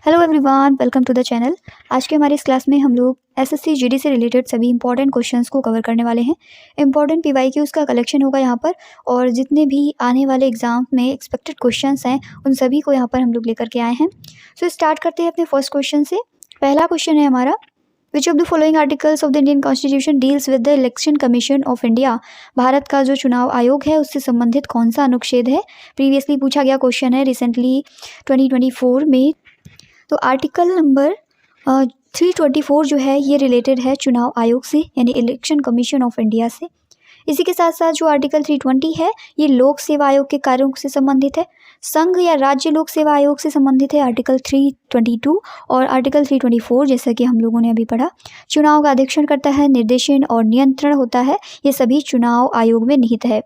Hello everyone, welcome to the channel. आज के हमारी इस क्लास में हम लोग एसएससी जीडी से रिलेटेड सभी इंपॉर्टेंट क्वेश्चंस को कवर करने वाले हैं। इंपॉर्टेंट पीवाईक्यूज का कलेक्शन होगा यहाँ पर, और जितने भी आने वाले एग्जाम में एक्सपेक्टेड क्वेश्चंस हैं उन सभी को यहाँ पर हम लोग लेकर के आए हैं। सो स्टार्ट करते हैं अपने फर्स्ट क्वेश्चन से। पहला क्वेश्चन है हमारा, विच of the following articles of the Indian constitution deals with the election commission of India. Bharat का जो चुनाव आयोग है उससे संबंधित कौन सा अनुच्छेद है। प्रीवियसली पूछा गया क्वेश्चन है रिसेंटली 2024 में। तो आर्टिकल नंबर 324 जो है ये रिलेटेड है चुनाव आयोग से, यानी इलेक्शन कमीशन ऑफ इंडिया से। इसी के साथ साथ जो आर्टिकल 320 है ये लोक सेवा आयोग के कार्यों से संबंधित है। संघ या राज्य लोक सेवा आयोग से संबंधित है आर्टिकल 322। और आर्टिकल 324 जैसा कि हम लोगों ने अभी पढ़ा, चुनाव का अधीक्षण करता है, निर्देशन और नियंत्रण होता है, ये सभी चुनाव आयोग में निहित है।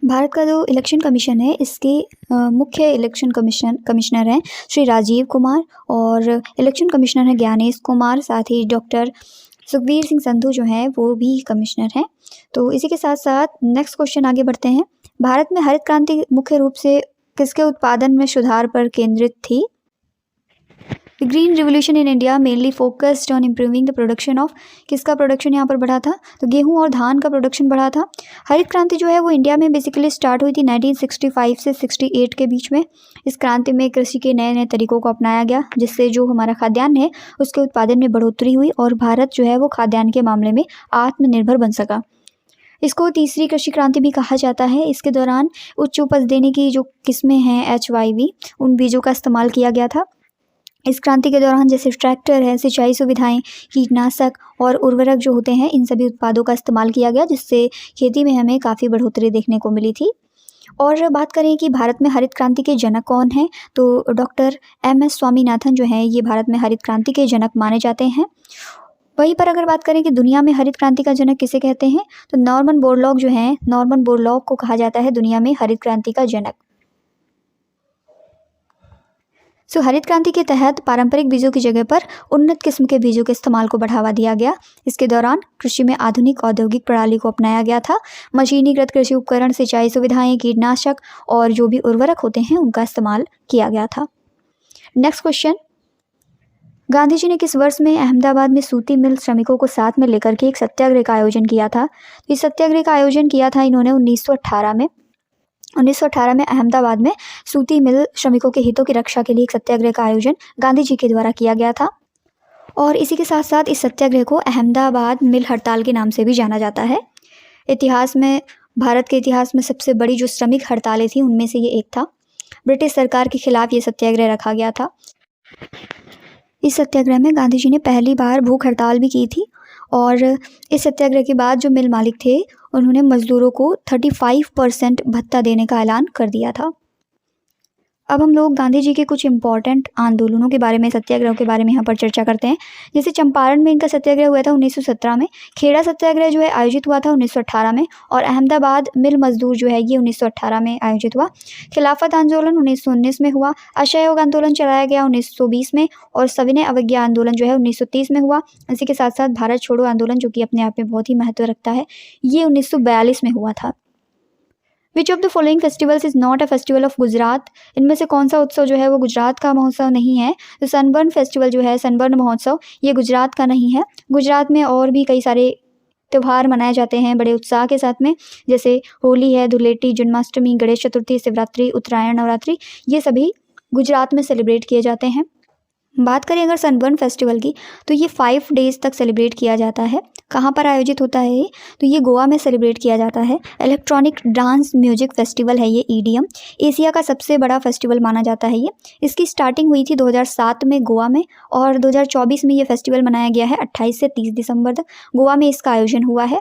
भारत का जो इलेक्शन कमीशन है इसके मुख्य इलेक्शन कमिश्नर हैं श्री राजीव कुमार, और इलेक्शन कमिश्नर हैं ज्ञानेश कुमार, साथ ही डॉक्टर सुखबीर सिंह संधू जो हैं वो भी कमिश्नर हैं। तो इसी के साथ साथ नेक्स्ट क्वेश्चन आगे बढ़ते हैं। भारत में हरित क्रांति मुख्य रूप से किसके उत्पादन में सुधार पर केंद्रित थी। The green revolution in India mainly focused on improving the production of, किसका प्रोडक्शन यहाँ पर बढ़ा था, तो गेहूं और धान का प्रोडक्शन बढ़ा था। हरित क्रांति जो है वो इंडिया में बेसिकली स्टार्ट हुई थी 1965 से 68 के बीच में। इस क्रांति में कृषि के नए नए तरीकों को अपनाया गया, जिससे जो हमारा खाद्यान्न है उसके उत्पादन में बढ़ोतरी हुई और भारत जो है वो खाद्यान्न के मामले में आत्मनिर्भर बन सका। इसको तीसरी कृषि क्रांति भी कहा जाता है। इसके दौरान उच्च उपज देने की जो किस्में हैं HYV, उन बीजों का इस्तेमाल किया गया था। इस क्रांति के दौरान जैसे ट्रैक्टर है, सिंचाई सुविधाएं, कीटनाशक और उर्वरक जो होते हैं, इन सभी उत्पादों का इस्तेमाल किया गया, जिससे खेती में हमें काफ़ी बढ़ोतरी देखने को मिली थी। और बात करें कि भारत में हरित क्रांति के जनक कौन हैं, तो डॉक्टर MS स्वामीनाथन जो हैं ये भारत में हरित क्रांति के जनक माने जाते हैं। वहीं पर अगर बात करें कि दुनिया में हरित क्रांति का जनक किसे कहते हैं, तो नॉर्मन बोरलॉग जो हैं, नॉर्मन बोरलॉग को कहा जाता है दुनिया में हरित क्रांति का जनक। हरित क्रांति के तहत पारंपरिक बीजों की जगह पर उन्नत किस्म के बीजों के इस्तेमाल को बढ़ावा दिया गया। इसके दौरान कृषि में आधुनिक औद्योगिक प्रणाली को अपनाया गया था। मशीनीकृत कृषि उपकरण, सिंचाई सुविधाएं, कीटनाशक और जो भी उर्वरक होते हैं उनका इस्तेमाल किया गया था। नेक्स्ट क्वेश्चन, गांधी जी ने किस वर्ष में अहमदाबाद में सूती मिल श्रमिकों को साथ में लेकर के एक सत्याग्रह का आयोजन किया था। इस सत्याग्रह का आयोजन किया था इन्होंने 1918 में। 1918 में अहमदाबाद में सूती मिल श्रमिकों के हितों की रक्षा के लिए एक सत्याग्रह का आयोजन गांधी जी के द्वारा किया गया था। और इसी के साथ साथ इस सत्याग्रह को अहमदाबाद मिल हड़ताल के नाम से भी जाना जाता है। इतिहास में, भारत के इतिहास में सबसे बड़ी जो श्रमिक हड़तालें थी उनमें से ये एक था। ब्रिटिश सरकार के खिलाफ ये सत्याग्रह रखा गया था। इस सत्याग्रह में गांधी जी ने पहली बार भूख हड़ताल भी की थी, और इस सत्याग्रह के बाद जो मिल मालिक थे उन्होंने मजदूरों को 35% भत्ता देने का ऐलान कर दिया था। अब हम लोग गांधी जी के कुछ इंपॉर्टेंट आंदोलनों के बारे में, सत्याग्रहों के बारे में यहाँ पर चर्चा करते हैं। जैसे चंपारण में इनका सत्याग्रह हुआ था 1917 में, खेड़ा सत्याग्रह जो है आयोजित हुआ था 1918 में, और अहमदाबाद मिल मजदूर जो है ये 1918 में आयोजित हुआ। खिलाफत आंदोलन 1919 में हुआ। असहयोग आंदोलन चलाया गया 1920 में, और सविनय अवज्ञा आंदोलन जो है 1930 में हुआ। इसी के साथ साथ भारत छोड़ो आंदोलन, जो कि अपने आप में बहुत ही महत्व रखता है, ये 1942 में हुआ था। विच of the following festivals is not a festival of Gujarat. इनमें से कौन सा उत्सव जो है वो गुजरात का महोत्सव नहीं है। तो सनबर्न फेस्टिवल जो है, सनबर्न महोत्सव, ये गुजरात का नहीं है। गुजरात में और भी कई सारे त्यौहार मनाए जाते हैं बड़े उत्साह के साथ में, जैसे होली है, धुलेटी, जन्माष्टमी, गणेश चतुर्थी, शिवरात्रि, उत्तरायण, नवरात्रि, ये सभी गुजरात में सेलिब्रेट किए जाते हैं। बात करें अगर सनबर्न फेस्टिवल की, तो ये 5 डेज तक सेलिब्रेट किया जाता है। कहाँ पर आयोजित होता है ये, तो ये गोवा में सेलिब्रेट किया जाता है। इलेक्ट्रॉनिक डांस म्यूजिक फेस्टिवल है ये, EDM। एशिया का सबसे बड़ा फेस्टिवल माना जाता है ये। इसकी स्टार्टिंग हुई थी 2007 में गोवा में, और 2024 में ये फेस्टिवल मनाया गया है 28 से 30 दिसंबर तक। गोवा में इसका आयोजन हुआ है।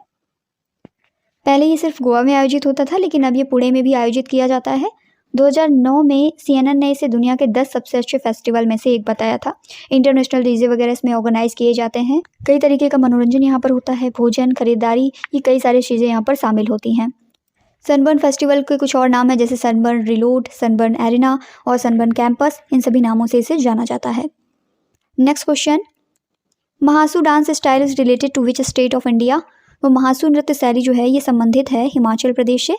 पहले ये सिर्फ गोवा में आयोजित होता था, लेकिन अब ये पुणे में भी आयोजित किया जाता है। 2009 में CNN ने इसे दुनिया के 10 सबसे अच्छे फेस्टिवल में से एक बताया था। इंटरनेशनल डीजे वगैरह इसमें ऑर्गेनाइज किए जाते हैं। कई तरीके का मनोरंजन यहाँ पर होता है, भोजन, खरीदारी, ये कई सारी चीज़ें यहाँ पर शामिल होती हैं। सनबर्न फेस्टिवल के कुछ और नाम है, जैसे सनबर्न रिलोड, सनबर्न एरिना और सनबर्न कैंपस। इन सभी नामों से इसे जाना जाता है। Next question, Mahasu dance style is related to which state of India. वो महासू नृत्य शैली जो है ये संबंधित है हिमाचल प्रदेश से।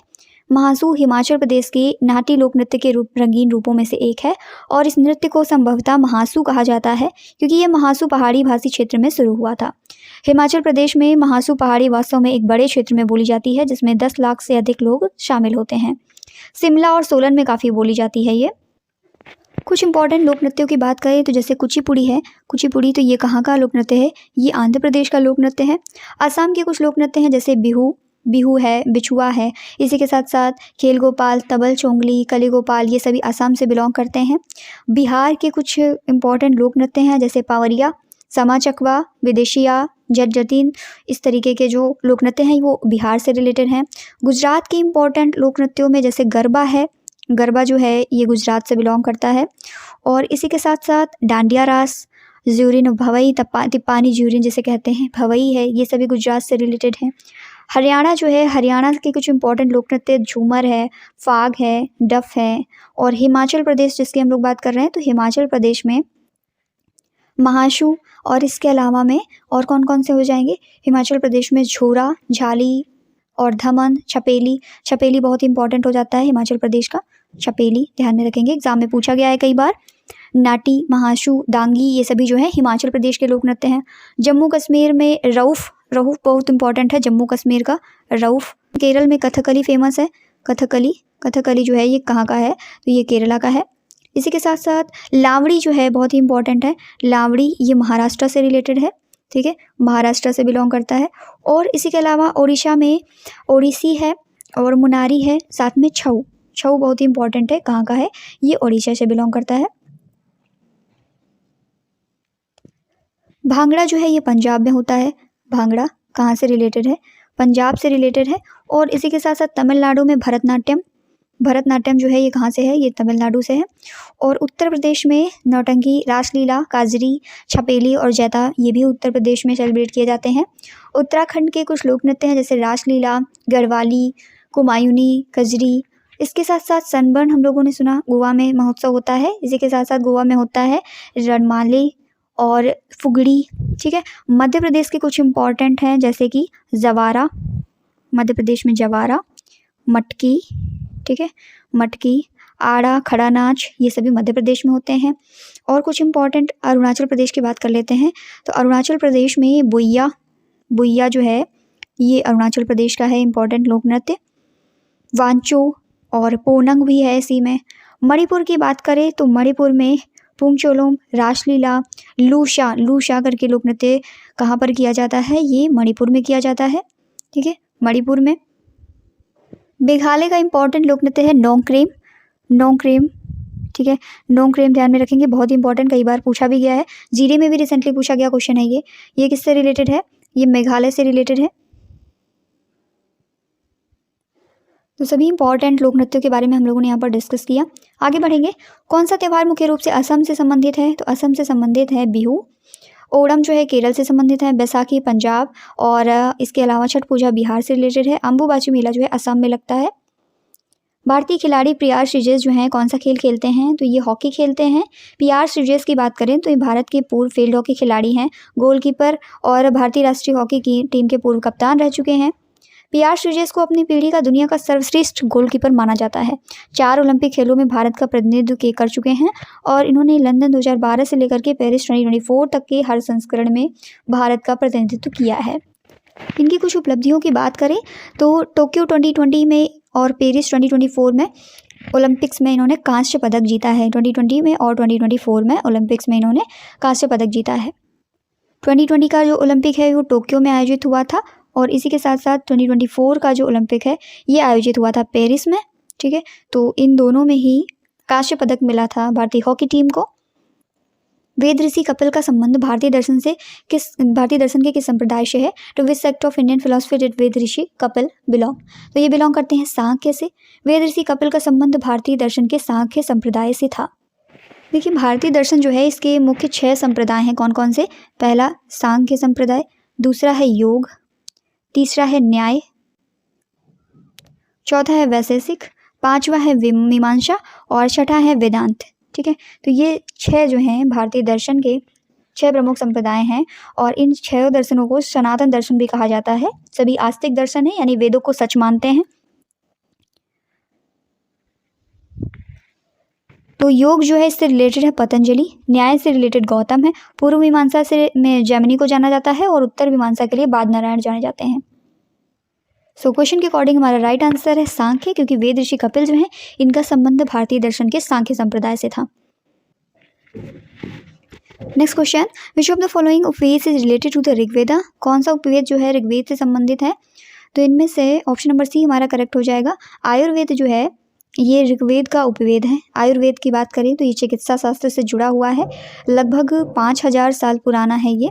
महासू हिमाचल प्रदेश के नाट्य लोक नृत्य के रंगीन रूपों में से एक है और इस नृत्य को संभवतः महासू कहा जाता है क्योंकि ये महासू पहाड़ी भाषी क्षेत्र में शुरू हुआ था। हिमाचल प्रदेश में महासू पहाड़ी वास्तव में एक बड़े क्षेत्र में बोली जाती है जिसमें 10 लाख से अधिक लोग शामिल होते हैं। शिमला और सोलन में काफ़ी बोली जाती है ये। कुछ इंपॉर्टेंट लोक नृत्यों की बात करें तो जैसे कुचिपुड़ी है। कुचिपुड़ी तो ये कहाँ का लोक नृत्य है? ये आंध्र प्रदेश का लोक नृत्य है। असम के कुछ लोक नृत्य हैं जैसे बिहू है, बिछुआ है। इसी के साथ साथ खेल गोपाल, तबल चोंगली, कली गोपाल, ये सभी असम से बिलोंग करते हैं। बिहार के कुछ इंपॉर्टेंट लोक नृत्य हैं जैसे पावरिया, समा चकवा, विदेशिया, जट, इस तरीके के जो लोक नृत्य हैं वो बिहार से रिलेटेड हैं। गुजरात के इंपॉर्टेंट लोक नृत्यों में जैसे गरबा है। गरबा जो है ये गुजरात से बिलोंग करता है। और इसी के साथ साथ डांडिया रास, ज्यूरिन, भवई, तिप्पानी ज्यूरिन जिसे कहते हैं, भवई है, ये सभी गुजरात से रिलेटेड हैं। हरियाणा जो है, हरियाणा के कुछ इंपॉर्टेंट लोक नृत्य झूमर है, फाग है, डफ है। और हिमाचल प्रदेश जिसकी हम लोग बात कर रहे हैं तो हिमाचल प्रदेश में महाशू और इसके अलावा में और कौन कौन से हो जाएंगे? हिमाचल प्रदेश में झोरा, झाली और धमन, छपेली बहुत इंपॉर्टेंट हो जाता है हिमाचल प्रदेश का। छपेली ध्यान में रखेंगे, एग्जाम में पूछा गया है कई बार। नाटी, महाशू, दांगी, ये सभी जो है हिमाचल प्रदेश के लोक नृत्य हैं। जम्मू कश्मीर में रऊफ बहुत इंपॉर्टेंट है, जम्मू कश्मीर का रऊफ। केरल में कथकली फेमस है। कथकली जो है ये कहाँ का है? तो ये केरला का है। इसी के साथ साथ लावड़ी जो है बहुत ही इंपॉर्टेंट है। लावड़ी ये महाराष्ट्र से रिलेटेड है, ठीक है, महाराष्ट्र से बिलोंग करता है। और इसी के अलावा उड़ीसा में ओडिसी है और मुनारी है, साथ में छऊ बहुत ही इंपॉर्टेंट है। कहाँ का है? ये उड़ीसा से बिलोंग करता है। भांगड़ा जो है ये पंजाब में होता है। भांगड़ा कहाँ से रिलेटेड है? पंजाब से रिलेटेड है। और इसी के साथ साथ तमिलनाडु में भरतनाट्यम जो है ये कहाँ से है? ये तमिलनाडु से है। और उत्तर प्रदेश में नौटंकी, रासलीला, काजरी, छपेली और जैता, ये भी उत्तर प्रदेश में सेलिब्रेट किए जाते हैं। उत्तराखंड के कुछ लोक नृत्य हैं जैसे रासलीला, गढ़वाली, कुमायूनी, कजरी। इसके साथ साथ सनबर्न हम लोगों ने सुना, गोवा में महोत्सव होता है। इसी के साथ साथ गोवा में होता है रणमाले और फुगड़ी, ठीक है। मध्य प्रदेश के कुछ इंपॉर्टेंट हैं जैसे कि जवारा, मध्य प्रदेश में जवारा, मटकी, ठीक है, मटकी, आड़ा, खड़ा नाच, ये सभी मध्य प्रदेश में होते हैं। और कुछ इंपॉर्टेंट अरुणाचल प्रदेश की बात कर लेते हैं तो अरुणाचल प्रदेश में बुइया जो है ये अरुणाचल प्रदेश का है इंपॉर्टेंट लोक नृत्य। वांचो और पोनंग भी है इसी में। मणिपुर की बात करें तो मणिपुर में पुंगचोलोम, रासलीला, लूशा करके लोक नृत्य कहाँ पर किया जाता है? ये मणिपुर में किया जाता है, ठीक है, मणिपुर में। मेघालय का इंपॉर्टेंट लोक नृत्य है नोंगक्रेम, ठीक है, नोंगक्रेम ध्यान में रखेंगे, बहुत इंपॉर्टेंट, कई बार पूछा भी गया है। जीडी में भी रिसेंटली पूछा गया क्वेश्चन है ये किससे रिलेटेड है? ये मेघालय से रिलेटेड है। तो सभी इंपॉर्टेंट लोक नृत्यों के बारे में हम लोगों ने यहाँ पर डिस्कस किया। आगे बढ़ेंगे। कौन सा त्यौहार मुख्य रूप से असम से संबंधित है? तो असम से संबंधित है बिहू। ओणम जो है केरल से संबंधित है। बैसाखी पंजाब। और इसके अलावा छठ पूजा बिहार से रिलेटेड है। अम्बुबाची मेला जो है असम में लगता है। भारतीय खिलाड़ी पीआर श्रीजेश जो हैं कौन सा खेल खेलते हैं? तो ये हॉकी खेलते हैं। पीआर श्रीजेश की बात करें तो ये भारत के पूर्व फील्ड हॉकी खिलाड़ी हैं, गोलकीपर और भारतीय राष्ट्रीय हॉकी की टीम के पूर्व कप्तान रह चुके हैं। पीआर श्रीजेश को अपनी पीढ़ी का दुनिया का सर्वश्रेष्ठ गोलकीपर माना जाता है। 4 ओलंपिक खेलों में भारत का प्रतिनिधित्व कर चुके हैं और इन्होंने लंदन 2012 से लेकर के पेरिस 2024 तक के हर संस्करण में भारत का प्रतिनिधित्व किया है। इनकी कुछ उपलब्धियों की बात करें तो टोक्यो 2020 में और पेरिस 2024 में ओलंपिक्स में इन्होंने कांस्य पदक जीता है। 2020 में और 2024 में ओलंपिक्स में इन्होंने कांस्य पदक जीता है। 2020 का जो ओलंपिक है वो टोक्यो में आयोजित हुआ था और इसी के साथ साथ 2024 का जो ओलंपिक है ये आयोजित हुआ था पेरिस में, ठीक है। तो इन दोनों में ही कांस्य पदक मिला था भारतीय हॉकी टीम को। वेद ऋषि कपिल का संबंध भारतीय दर्शन के किस संप्रदाय से है? To which sect of Indian philosophy did Ved rishi Kapil belong? तो ये बिलोंग करते हैं सांख्य से। वेद ऋषि कपिल का संबंध भारतीय दर्शन के सांख्य संप्रदाय से था। देखिए भारतीय दर्शन जो है इसके मुख्य 6 संप्रदाय हैं। कौन कौन से? पहला सांख्य संप्रदाय, दूसरा है योग, तीसरा है न्याय, चौथा है वैशेषिक, 5वां है मीमांसा और छठा है वेदांत, ठीक है। तो ये 6 जो हैं भारतीय दर्शन के 6 प्रमुख संप्रदाय हैं और इन 6 दर्शनों को सनातन दर्शन भी कहा जाता है। सभी आस्तिक दर्शन है यानी वेदों को सच मानते हैं। तो योग जो है इससे रिलेटेड है पतंजलि, न्याय से रिलेटेड गौतम है, पूर्व मीमांसा से में जैमिनी को जाना जाता है और उत्तर मीमांसा के लिए बादनारायण जाने जाते हैं। सो क्वेश्चन के अकॉर्डिंग हमारा राइट आंसर है सांख्य, क्योंकि वेद ऋषि कपिल जो हैं इनका संबंध भारतीय दर्शन के सांख्य संप्रदाय से था। Next question, which of the following Upaveda is related to the Rigveda? कौन सा उपवेद जो है ऋग्वेद से संबंधित है? तो इनमें से ऑप्शन नंबर सी हमारा करेक्ट हो जाएगा। आयुर्वेद जो है ये ऋग्वेद का उपवेद है। आयुर्वेद की बात करें तो ये चिकित्सा शास्त्र से जुड़ा हुआ है, लगभग 5000 साल पुराना है ये,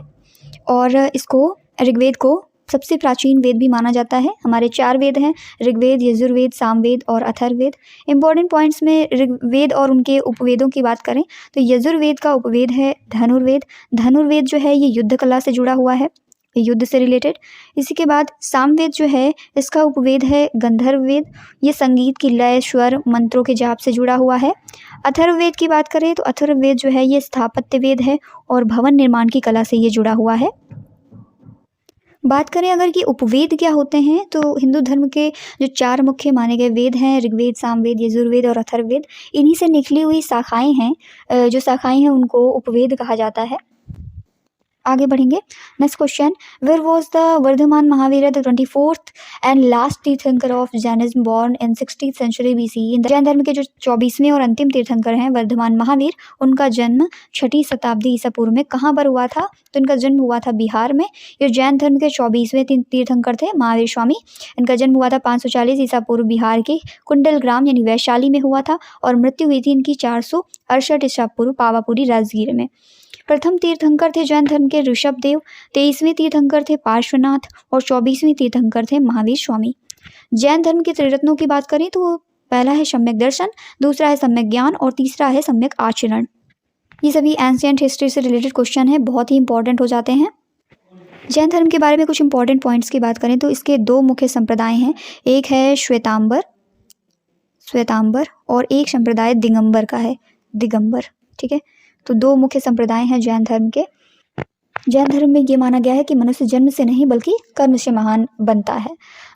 और इसको ऋग्वेद को सबसे प्राचीन वेद भी माना जाता है। हमारे 4 वेद हैं, ऋग्वेद, यजुर्वेद, सामवेद और अथर्ववेद। इंपॉर्टेंट पॉइंट्स में ऋग्वेद और उनके उपवेदों की बात करें तो यजुर्वेद का उपवेद है धनुर्वेद। धनुर्वेद जो है ये युद्ध कला से जुड़ा हुआ है, युद्ध से रिलेटेड। इसी के बाद सामवेद जो है इसका उपवेद है गंधर्ववेद, ये संगीत की लय, स्वर, मंत्रों के जाप से जुड़ा हुआ है। अथर्ववेद की बात करें तो अथर्ववेद जो है ये स्थापत्य वेद है और भवन निर्माण की कला से ये जुड़ा हुआ है। बात करें अगर कि उपवेद क्या होते हैं तो हिंदू धर्म के जो 4 मुख्य माने गए वेद हैं, ऋग्वेद, सामवेद, यजुर्वेद और अथर्ववेद, इन्हीं से निकली हुई शाखाएं हैं। जो शाखाएं हैं उनको उपवेद कहा जाता है। आगे बढ़ेंगे। Next question, where was the Vardhaman Mahavir the 24th and last tirthankar of Jainism born in 60th century BCE? जैन धर्म के जो 24वें और अंतिम तीर्थंकर हैं वर्धमान महावीर, उनका जन्म 6ठी शताब्दी ईसा पूर्व में कहाँ पर हुआ था? तो इनका जन्म हुआ था बिहार में। ये जैन धर्म के 24वें तीर्थंकर थे महावीर स्वामी। इनका जन्म हुआ था 540 ईसा पूर्व बिहार के कुंडल ग्राम यानी वैशाली में हुआ था, और मृत्यु हुई थी इनकी 468 ईसा पूर्व पावापुरी राजगीर में। प्रथम तीर्थंकर थे जैन धर्म के ऋषभदेव, 23वें तीर्थंकर थे पार्श्वनाथ और 24वें तीर्थंकर थे महावीर स्वामी। जैन धर्म के त्रिरत्नों की बात करें तो पहला है सम्यक दर्शन, दूसरा है सम्यक ज्ञान और तीसरा है सम्यक आचरण। ये सभी एंशिएंट हिस्ट्री से रिलेटेड क्वेश्चन है, बहुत ही इंपॉर्टेंट हो जाते हैं। जैन धर्म के बारे में कुछ इंपॉर्टेंट पॉइंट्स की बात करें तो इसके 2 मुख्य संप्रदाय हैं, एक है श्वेतांबर और एक संप्रदाय दिगंबर का है, दिगंबर। ठीक है, तो 2 मुख्य संप्रदाय हैं जैन धर्म के। जैन धर्म में ये माना गया है कि मनुष्य जन्म से नहीं बल्कि कर्म से महान बनता है।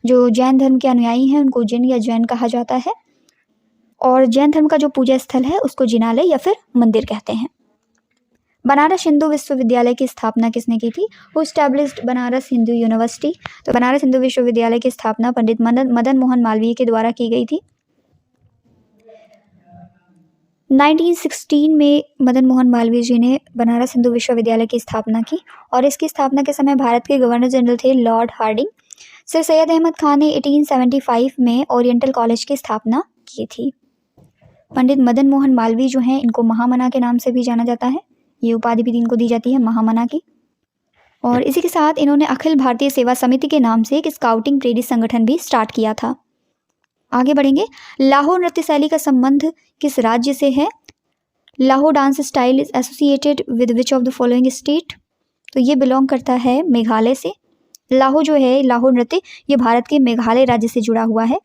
जो जैन धर्म के अनुयायी हैं उनको जिन या जैन कहा जाता है, और जैन धर्म का जो पूजा स्थल है उसको जिनालय या फिर मंदिर कहते हैं। बनारस हिंदू विश्वविद्यालय की स्थापना किसने की थी? वो स्टैब्लिश्ड बनारस हिंदू यूनिवर्सिटी। तो बनारस हिंदू विश्वविद्यालय की स्थापना पंडित मदन मोहन मालवीय के द्वारा की गई थी। 1916 में मदन मोहन मालवीय जी ने बनारस हिंदू विश्वविद्यालय की स्थापना की, और इसकी स्थापना के समय भारत के गवर्नर जनरल थे Lord Hardinge. Sir Syed Ahmed Khan ने 1875 में ओरिएंटल कॉलेज की स्थापना की थी। पंडित मदन मोहन मालवीय जो हैं इनको महामना के नाम से भी जाना जाता है, ये उपाधि भी इनको दी जाती है महामना की। और इसी के साथ इन्होंने अखिल भारतीय सेवा समिति के नाम से एक स्काउटिंग प्रेरित संगठन भी स्टार्ट किया था। आगे बढ़ेंगे। लाहौर नृत्य शैली का संबंध किस राज्य से है? Lahore dance style is associated with which of the following state? तो ये बिलोंग करता है मेघालय से। लाहौर जो है, लाहौर नृत्य, ये भारत के मेघालय राज्य से जुड़ा हुआ है।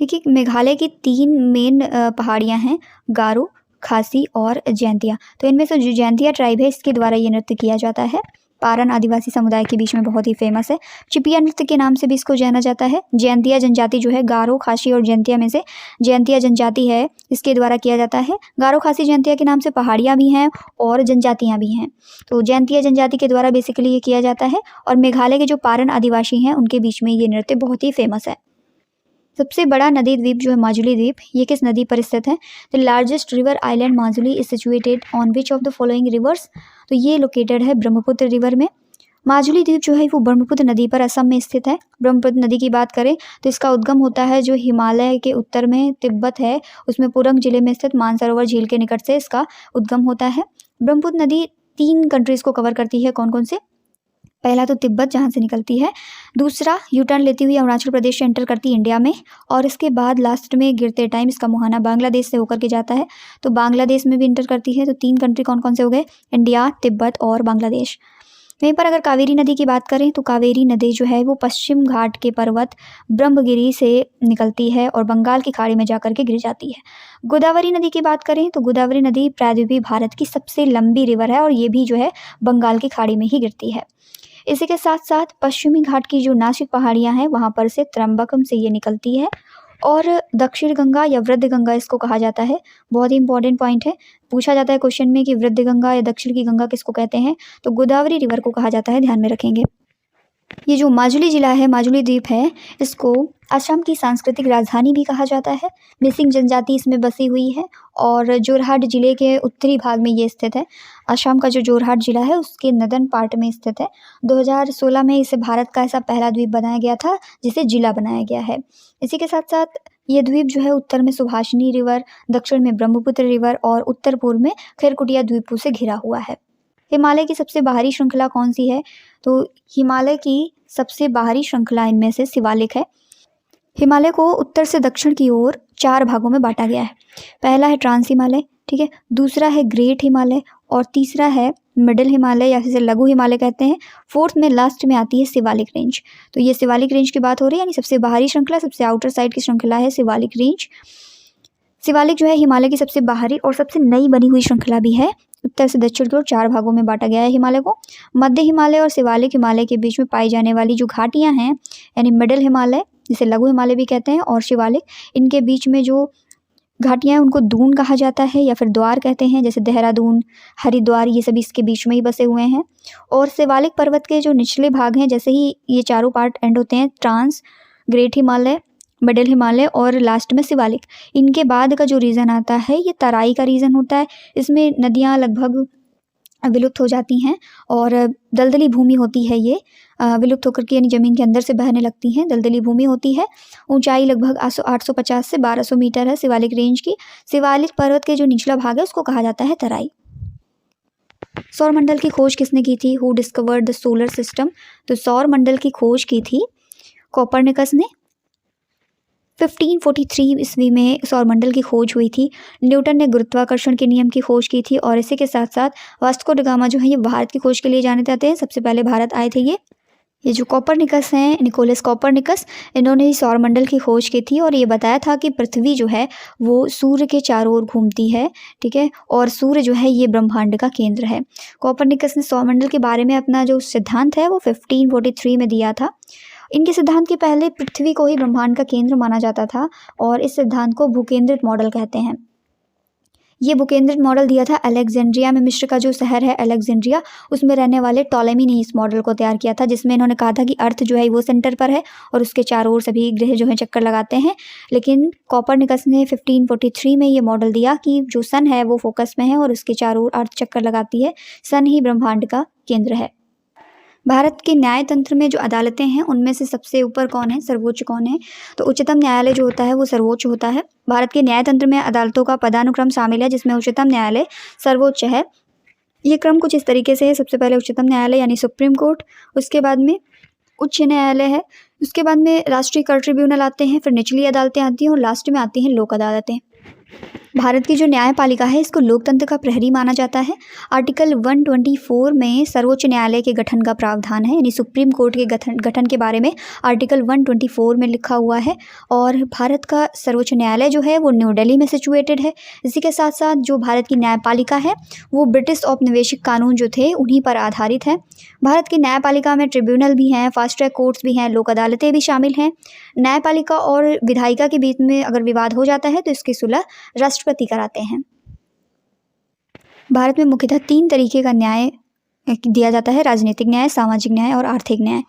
देखिए, मेघालय की 3 मेन पहाड़ियाँ हैं, गारो, खासी और जैंतिया। तो इनमें से जो जैंतिया ट्राइब है इसके द्वारा ये नृत्य किया जाता है। पारन आदिवासी समुदाय के बीच में बहुत ही फेमस है। चिपिया नृत्य के नाम से भी इसको जाना जाता है। जैंतिया जनजाति जो है, गारो, खासी और जैंतिया में से जैंतिया जनजाति है, इसके द्वारा किया जाता है। गारो, खासी, जैंतिया के नाम से पहाड़ियाँ भी हैं और जनजातियाँ भी हैं। तो जैंतिया जनजाति के द्वारा बेसिकली ये किया जाता है, और मेघालय के जो पारन आदिवासी हैं उनके बीच में ये नृत्य बहुत ही फेमस है। सबसे बड़ा नदी द्वीप जो है माजुली द्वीप, ये किस नदी पर स्थित है? The largest river island Majuli is situated on which of the following rivers? तो ये लोकेटेड है ब्रह्मपुत्र रिवर में। माजुली द्वीप जो है वो ब्रह्मपुत्र नदी पर असम में स्थित है। ब्रह्मपुत्र नदी की बात करें तो इसका उद्गम होता है जो हिमालय के उत्तर में तिब्बत है, उसमें पुरंग जिले में स्थित मानसरोवर झील के निकट से इसका उद्गम होता है। ब्रह्मपुत्र नदी 3 कंट्रीज़ को कवर करती है। कौन कौन से? पहला तो तिब्बत जहाँ से निकलती है, दूसरा यूटर्न लेती हुई अरुणाचल प्रदेश से एंटर करती है इंडिया में, और इसके बाद लास्ट में गिरते टाइम इसका मुहाना बांग्लादेश से होकर के जाता है, तो बांग्लादेश में भी एंटर करती है। तो 3 कंट्री कौन कौन से हो गए? इंडिया, तिब्बत और बांग्लादेश। वहीं पर अगर कावेरी नदी की बात करें तो कावेरी नदी जो है वो पश्चिम घाट के पर्वत ब्रह्मगिरी से निकलती है और बंगाल की खाड़ी में जाकर के गिर जाती है। गोदावरी नदी की बात करें तो गोदावरी नदी प्रायद्वीपीय भारत की सबसे लंबी रिवर है, और ये भी जो है बंगाल की खाड़ी में ही गिरती है। इसी के साथ साथ पश्चिमी घाट की जो नासिक पहाड़ियाँ हैं वहाँ पर से त्रंबकम से ये निकलती है, और दक्षिण गंगा या वृद्ध गंगा इसको कहा जाता है। बहुत ही इंपॉर्टेंट पॉइंट है, पूछा जाता है क्वेश्चन में कि वृद्ध गंगा या दक्षिण की गंगा किसको कहते हैं, तो गोदावरी रिवर को कहा जाता है, ध्यान में रखेंगे। ये जो माजुली जिला है, माजुली द्वीप है, इसको असम की सांस्कृतिक राजधानी भी कहा जाता है। मिसिंग जनजाति इसमें बसी हुई है और जोरहाट जिले के उत्तरी भाग में ये स्थित है। असम का जो जोरहाट जिला है उसके नदन पार्ट में स्थित है। 2016 में इसे भारत का ऐसा पहला द्वीप बनाया गया था जिसे जिला बनाया गया है। इसी के साथ साथ ये द्वीप जो है उत्तर में सुभाषिनी रिवर, दक्षिण में ब्रह्मपुत्र रिवर और उत्तर पूर्व में खैरकुटिया द्वीपों से घिरा हुआ है। हिमालय की सबसे बाहरी श्रृंखला कौन सी है, तो हिमालय की सबसे बाहरी श्रृंखला इनमें से शिवालिक है। हिमालय को उत्तर से दक्षिण की ओर 4 भागों में बांटा गया है। पहला है ट्रांस हिमालय, ठीक है, दूसरा है ग्रेट हिमालय और तीसरा है मिडिल हिमालय या फिर लघु हिमालय कहते हैं। फोर्थ में लास्ट में आती है शिवालिक रेंज। तो ये शिवालिक रेंज की बात हो रही है, यानी सबसे बाहरी श्रृंखला, सबसे आउटर साइड की श्रृंखला है शिवालिक रेंज। शिवालिक जो है हिमालय की सबसे बाहरी और सबसे नई बनी हुई श्रृंखला भी है। उत्तर से दक्षिण की ओर 4 भागों में बांटा गया है हिमालय को। मध्य हिमालय और शिवालिक हिमालय के बीच में पाई जाने वाली जो घाटियां हैं, यानी मिडिल हिमालय जिसे लघु हिमालय भी कहते हैं और शिवालिक, इनके बीच में जो घाटियां हैं उनको दून कहा जाता है या फिर द्वार कहते हैं, जैसे देहरादून, हरिद्वार, ये सभी इसके बीच में ही बसे हुए हैं। और शिवालिक पर्वत के जो निचले भाग हैं, जैसे ही ये चारों पार्ट एंड होते हैं, trans, great Himalaya, middle Himalaya और लास्ट में शिवालिक, इनके बाद का जो रीजन आता है ये तराई का रीजन होता है। इसमें नदियाँ लगभग विलुप्त हो जाती हैं और दलदली भूमि होती है, ये विलुप्त होकर के यानी ज़मीन के अंदर से बहने लगती हैं, दलदली भूमि होती है। ऊंचाई लगभग 850 से 1200 मीटर है शिवालिक रेंज की। शिवालिक पर्वत के जो निचला भाग है उसको कहा जाता है तराई। सौरमंडल की खोज किसने की थी, who discovered the solar system, तो सौरमंडल की खोज की थी कोपरनिकस ने। 1543 ईस्वी में सौरमंडल की खोज हुई थी। न्यूटन ने गुरुत्वाकर्षण के नियम की खोज की थी और इसी के साथ साथ वास्को ड गामा जो है ये भारत की खोज के लिए जाने जाते हैं, सबसे पहले भारत आए थे ये जो कोपरनिकस हैं, निकोलस कोपरनिकस, इन्होंने सौरमंडल की खोज की थी और ये बताया था कि पृथ्वी जो है वो सूर्य के चारों ओर घूमती है, ठीक है, और सूर्य जो है ये ब्रह्मांड का केंद्र है। कोपरनिकस ने सौरमंडल के बारे में अपना जो सिद्धांत है वो 1543 में दिया था। इनके सिद्धांत के पहले पृथ्वी को ही ब्रह्मांड का केंद्र माना जाता था और इस सिद्धांत को भूकेंद्रित मॉडल कहते हैं। ये भूकेंद्रित मॉडल दिया था अलेक्जेंड्रिया में, मिस्र का जो शहर है अलेक्जेंड्रिया, उसमें रहने वाले टॉलेमी ने इस मॉडल को तैयार किया था, जिसमें इन्होंने कहा था कि अर्थ जो है वो सेंटर पर है और उसके चारों ओर सभी ग्रह जो है चक्कर लगाते हैं। लेकिन कोपरनिकस ने 1543 में ये मॉडल दिया कि जो सन है वो फोकस में है और उसके चारों ओर अर्थ चक्कर लगाती है, सन ही ब्रह्मांड का केंद्र है। भारत के न्याय तंत्र में जो अदालतें हैं उनमें से सबसे ऊपर कौन है, सर्वोच्च कौन है, तो उच्चतम न्यायालय जो होता है वो सर्वोच्च होता है। भारत के न्याय तंत्र में अदालतों का पदानुक्रम शामिल है जिसमें उच्चतम न्यायालय सर्वोच्च है। ये क्रम कुछ इस तरीके से है, सबसे पहले उच्चतम न्यायालय यानी सुप्रीम कोर्ट, उसके बाद में उच्च न्यायालय है, उसके बाद में राष्ट्रीय कर ट्रिब्यूनल आते हैं, फिर निचली अदालतें आती हैं और लास्ट में आती हैं लोक अदालतें। भारत की जो न्यायपालिका है इसको लोकतंत्र का प्रहरी माना जाता है। आर्टिकल 124 में सर्वोच्च न्यायालय के गठन का प्रावधान है, यानी सुप्रीम कोर्ट के गठन के बारे में आर्टिकल 124 में लिखा हुआ है। और भारत का सर्वोच्च न्यायालय जो है वो न्यू दिल्ली में सिचुएटेड है। इसी के साथ साथ जो भारत की न्यायपालिका है वो ब्रिटिश औपनिवेशिक कानून जो थे उन्हीं पर आधारित है। भारत की न्यायपालिका में ट्रिब्यूनल भी हैं, फास्ट ट्रैक कोर्ट्स भी हैं, लोक अदालतें भी शामिल हैं। न्यायपालिका और विधायिका के बीच में अगर विवाद हो जाता है तो इसकी सुलह राष्ट्रपति कराते हैं। भारत में मुख्यतः 3 तरीके का न्याय दिया जाता है, राजनीतिक न्याय, सामाजिक न्याय और आर्थिक न्याय।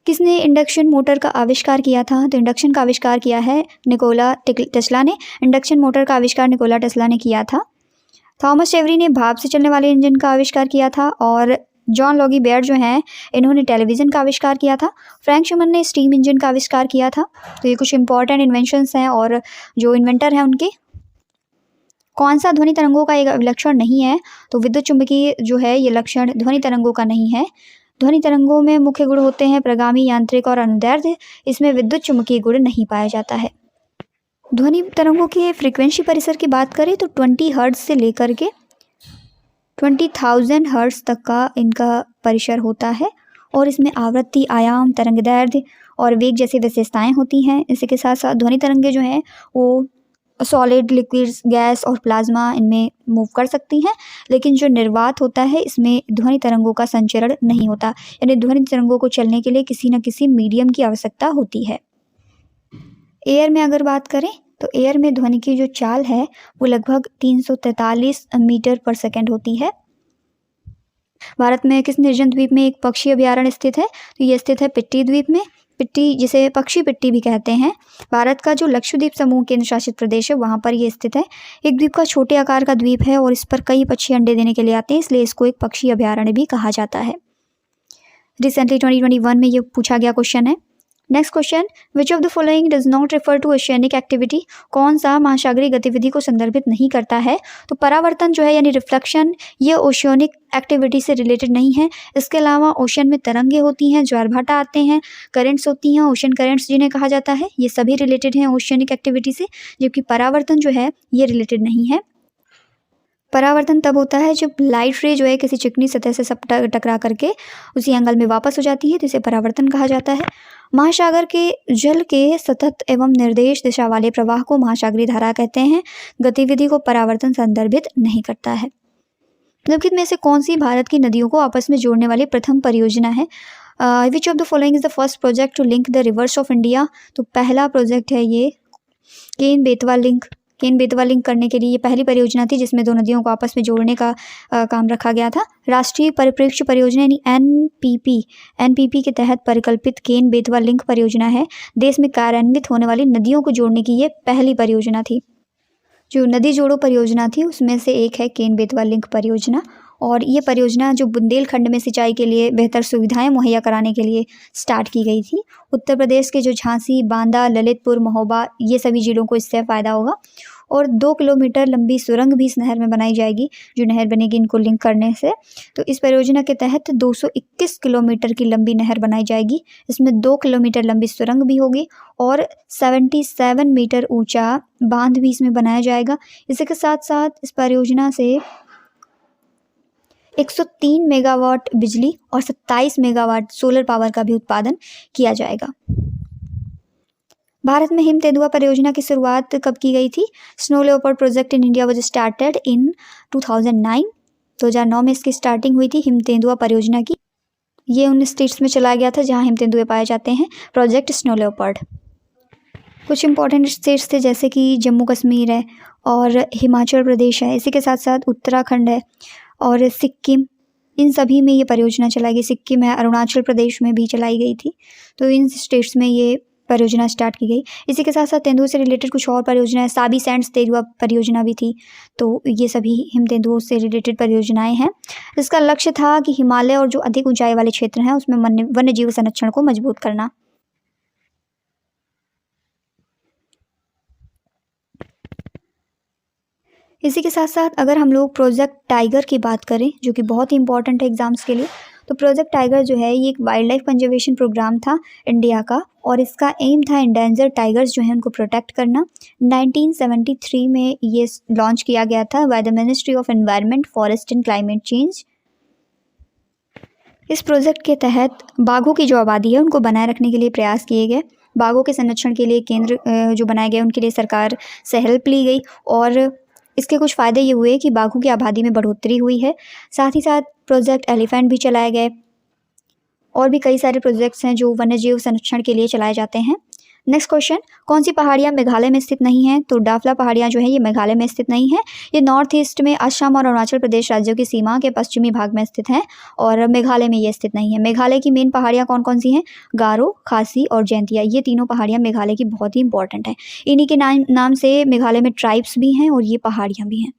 किसने इंडक्शन मोटर का आविष्कार किया था, तो इंडक्शन का आविष्कार किया है निकोला टेस्ला ने। इंडक्शन मोटर का आविष्कार निकोला टेस्ला ने किया था। थॉमस शेवरी ने भाप से चलने वाले इंजन का आविष्कार किया था और जॉन लॉगी बेयर जो हैं इन्होंने टेलीविज़न का आविष्कार किया था। फ्रैंक शुमन ने स्टीम इंजन का आविष्कार किया था। तो ये कुछ इंपॉर्टेंट इन्वेंशंस हैं और जो इन्वेंटर हैं उनके। कौन सा ध्वनि तरंगों का एक लक्षण नहीं है, तो विद्युत चुंबकीय जो है ये लक्षण ध्वनि तरंगों का नहीं है। ध्वनि तरंगों में मुख्य गुण होते हैं प्रगामी, यांत्रिक और अनुदैर्ध्य। इसमें विद्युत चुंबकीय गुण नहीं पाया जाता है। ध्वनि तरंगों के फ्रीक्वेंसी परिसर की बात करें तो 20 हर्ट्ज से लेकर के 20,000 हर्ट्ज तक का इनका परिसर होता है और इसमें आवृत्ति, आयाम, तरंगदैर्ध्य और वेग जैसी विशेषताएं होती हैं। इसी के साथ साथ ध्वनि तरंगे जो हैं वो सॉलिड, लिक्विड्स, गैस और प्लाज्मा इनमें मूव कर सकती हैं, लेकिन जो निर्वात होता है इसमें ध्वनि तरंगों का संचरण नहीं होता, यानी ध्वनि तरंगों को चलने के लिए किसी न किसी मीडियम की आवश्यकता होती है। एयर में अगर बात करें तो एयर में ध्वनि की जो चाल है वो लगभग 343 मीटर पर सेकंड होती है। भारत में किस निर्जन द्वीप में एक पक्षी अभयारण्य स्थित है? तो ये स्थित है पिट्टी द्वीप में। पिट्टी, जिसे पक्षी पिट्टी भी कहते हैं, भारत का जो लक्षद्वीप समूह केंद्र शासित प्रदेश है वहाँ पर ये स्थित है। एक द्वीप का छोटे आकार का द्वीप है और इस पर कई पक्षी अंडे देने के लिए आते हैं, इसलिए इसको एक पक्षी अभयारण्य भी कहा जाता है। रिसेंटली 2021 में ये पूछा गया क्वेश्चन है। Next question, which of the following does not refer to oceanic activity? कौन सा महासागरीय गतिविधि को संदर्भित नहीं करता है? तो परावर्तन जो है यानी रिफ्लेक्शन, ये ओशियनिक एक्टिविटी से रिलेटेड नहीं है। इसके अलावा ओशन में तरंगे होती हैं, ज्वारभाटा आते हैं, करंट्स होती हैं, ओशन करंट्स जिन्हें कहा जाता है, ये सभी रिलेटेड हैं ओशियनिक एक्टिविटी से, जबकि परावर्तन जो है ये रिलेटेड नहीं है। परावर्तन तब होता है जब लाइट रे जो है किसी चिकनी सतह से टकरा करके उसी एंगल में वापस हो जाती है, तो इसे परावर्तन कहा जाता है। महासागर के जल के सतत एवं निर्देश दिशा वाले प्रवाह को महासागरीय धारा कहते हैं। गतिविधि को परावर्तन संदर्भित नहीं करता है। निम्नलिखित में से कौन सी भारत की नदियों को आपस में जोड़ने वाली प्रथम परियोजना है? Which of the following is the first project to link the rivers of India? तो पहला प्रोजेक्ट है ये केन बेतवा लिंक। केन बेतवा लिंक करने के लिए ये पहली परियोजना थी जिसमें दो नदियों को आपस में जोड़ने का काम रखा गया था। राष्ट्रीय परिप्रेक्ष्य परियोजना यानी एनपीपी के तहत परिकल्पित केन बेतवा लिंक परियोजना है। देश में कार्यान्वित होने वाली नदियों को जोड़ने की ये पहली परियोजना थी। जो नदी जोड़ो परियोजना थी उसमें से एक है केन बेतवा लिंक परियोजना, और ये परियोजना जो बुंदेलखंड में सिंचाई के लिए बेहतर सुविधाएं मुहैया कराने के लिए स्टार्ट की गई थी। उत्तर प्रदेश के जो झांसी, बांदा, ललितपुर, महोबा, ये सभी जिलों को इससे फ़ायदा होगा। और 2 किलोमीटर लंबी सुरंग भी इस नहर में बनाई जाएगी, जो नहर बनेगी इनको लिंक करने से। तो इस परियोजना के तहत 221 किलोमीटर की लंबी नहर बनाई जाएगी। इसमें 2 किलोमीटर लंबी सुरंग भी होगी और 77 मीटर ऊंचा बांध भी इसमें बनाया जाएगा। इसी के साथ साथ इस परियोजना से 103 मेगावाट बिजली और 27 मेगावाट सोलर पावर का भी उत्पादन किया जाएगा। भारत में हिम तेंदुआ परियोजना की शुरुआत कब की गई थी? Snow leopard project in India was started in 2009। 2009 में इसकी स्टार्टिंग हुई थी हिम तेंदुआ परियोजना की। ये उन स्टेट्स में चलाया गया था जहां हिम तेंदुए पाए जाते हैं। Project snow leopard. कुछ इंपॉर्टेंट स्टेट्स थे जैसे कि जम्मू कश्मीर है और हिमाचल प्रदेश है, इसी के साथ साथ उत्तराखंड है और सिक्किम। इन सभी में ये परियोजना चलाई गई। सिक्किम है, अरुणाचल प्रदेश में भी चलाई गई थी। तो इन स्टेट्स में ये परियोजना स्टार्ट की गई। इसी के साथ साथ तेंदुए से रिलेटेड कुछ और परियोजनाएं, साबी सैंड्स तेंदुआ परियोजना भी थी। तो ये सभी हिम तेंदुओं से रिलेटेड परियोजनाएं हैं। इसका लक्ष्य था कि हिमालय और जो अधिक ऊंचाई वाले क्षेत्र हैं उसमें वन्य जीव संरक्षण को मजबूत करना। इसी के साथ साथ अगर हम लोग प्रोजेक्ट टाइगर की बात करें, जो कि बहुत ही इंपॉर्टेंट है एग्जाम्स के लिए, तो प्रोजेक्ट टाइगर जो है ये एक वाइल्ड लाइफ कंजर्वेशन प्रोग्राम था इंडिया का, और इसका एम था इंडेंजर टाइगर्स जो है उनको प्रोटेक्ट करना। 1973 में ये लॉन्च किया गया था by the ministry of environment, forest and climate change. इस प्रोजेक्ट के तहत बाघों की जो आबादी है उनको बनाए रखने के लिए प्रयास किए गए। बाघों के संरक्षण के लिए केंद्र जो बनाए गए उनके लिए सरकार से हेल्प ली गई, और इसके कुछ फ़ायदे ये हुए कि बाघों की आबादी में बढ़ोतरी हुई है। साथ ही साथ प्रोजेक्ट एलिफेंट भी चलाए गए, और भी कई सारे प्रोजेक्ट्स हैं जो वन्यजीव संरक्षण के लिए चलाए जाते हैं। नेक्स्ट क्वेश्चन, कौन सी पहाड़ियाँ मेघालय में स्थित नहीं हैं? तो डाफला पहाड़ियाँ जो है ये मेघालय में स्थित नहीं है। ये नॉर्थ ईस्ट में असम और अरुणाचल प्रदेश राज्यों की सीमा के पश्चिमी भाग में स्थित हैं, और मेघालय में ये स्थित नहीं है। मेघालय की मेन पहाड़ियाँ कौन कौन सी हैं? गारो, खासी और जैंतिया। ये तीनों पहाड़ियाँ मेघालय की बहुत ही इंपॉर्टेंट हैं। इन्हीं के नाम से मेघालय में ट्राइब्स भी हैं और ये पहाड़ियाँ भी हैं।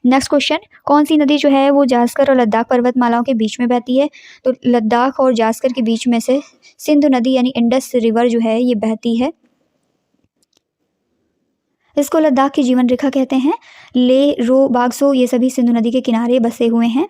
नेक्स्ट क्वेश्चन, कौन सी नदी जो है वो जास्कर और लद्दाख पर्वतमालाओं के बीच में बहती है? तो लद्दाख और जास्कर के बीच में से सिंधु नदी यानी इंडस रिवर जो है ये बहती है। इसको लद्दाख की जीवन रेखा कहते हैं। ले, रो, बागसो ये सभी सिंधु नदी के किनारे बसे हुए हैं।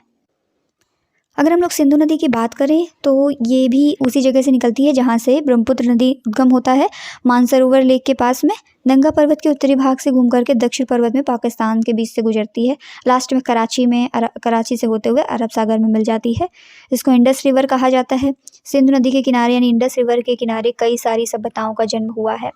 अगर हम लोग सिंधु नदी की बात करें तो ये भी उसी जगह से निकलती है जहाँ से ब्रह्मपुत्र नदी उद्गम होता है, मानसरोवर लेक के पास में। नंगा पर्वत के उत्तरी भाग से घूम करके दक्षिण पर्वत में पाकिस्तान के बीच से गुजरती है। लास्ट में कराची से होते हुए अरब सागर में मिल जाती है। इसको इंडस रिवर कहा जाता है। सिंधु नदी के किनारे यानी इंडस रिवर के किनारे कई सारी सभ्यताओं का जन्म हुआ है।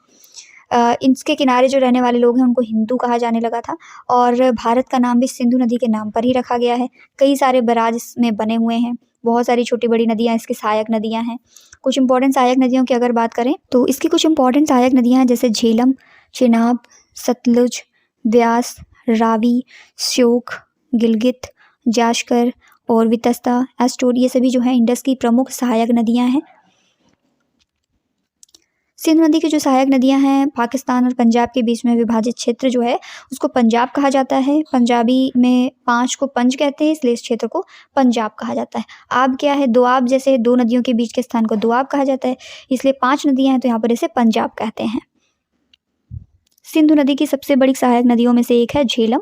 इसके किनारे जो रहने वाले लोग हैं उनको हिंदू कहा जाने लगा था, और भारत का नाम भी सिंधु नदी के नाम पर ही रखा गया है। कई सारे बराज इसमें बने हुए हैं, बहुत सारी छोटी बड़ी नदियाँ इसकी सहायक नदियाँ हैं। कुछ इंपॉर्टेंट सहायक नदियों की अगर बात करें तो इसकी कुछ इंपॉर्टेंट सहायक नदियाँ हैं, जैसे झेलम, चेनाब, सतलुज, ब्यास, रावी, श्योक, गिलगित, जाश्कर और वितस्ता, एस्टोर, ये सभी जो है इंडस की प्रमुख सहायक नदियाँ हैं। सिंधु नदी की जो सहायक नदियां हैं, पाकिस्तान और पंजाब के बीच में विभाजित क्षेत्र जो है उसको पंजाब कहा जाता है। पंजाबी में 5 को पंज कहते हैं, इसलिए इस क्षेत्र को पंजाब कहा जाता है। आब क्या है, दोआब, जैसे 2 नदियों के बीच के स्थान को दोआब कहा जाता है, इसलिए 5 नदियां हैं तो यहाँ पर इसे पंजाब कहते हैं। सिंधु नदी की सबसे बड़ी सहायक नदियों में से एक है झेलम।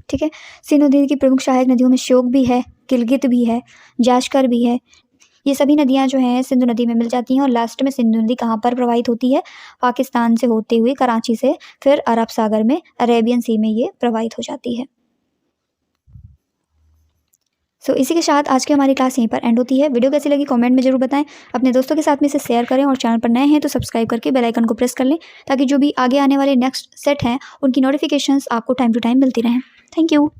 ठीक है, सिंधु नदी की प्रमुख सहायक नदियों में श्योक भी है, गिलगित भी है, जाश्कर भी है। ये सभी नदियां जो हैं सिंधु नदी में मिल जाती हैं। और लास्ट में सिंधु नदी कहाँ पर प्रवाहित होती है, पाकिस्तान से होते हुए कराची से फिर अरब सागर में, अरेबियन सी में ये प्रवाहित हो जाती है। इसी के साथ आज की हमारी क्लास यहीं पर एंड होती है। वीडियो कैसी लगी कमेंट में जरूर बताएं, अपने दोस्तों के साथ में इसे शेयर करें और चैनल पर नए हैं तो सब्सक्राइब करके बेल आइकन को प्रेस कर लें, ताकि जो भी आगे आने वाले नेक्स्ट सेट हैं उनकी नोटिफिकेशंस आपको टाइम टू टाइम मिलती रहें। Thank you.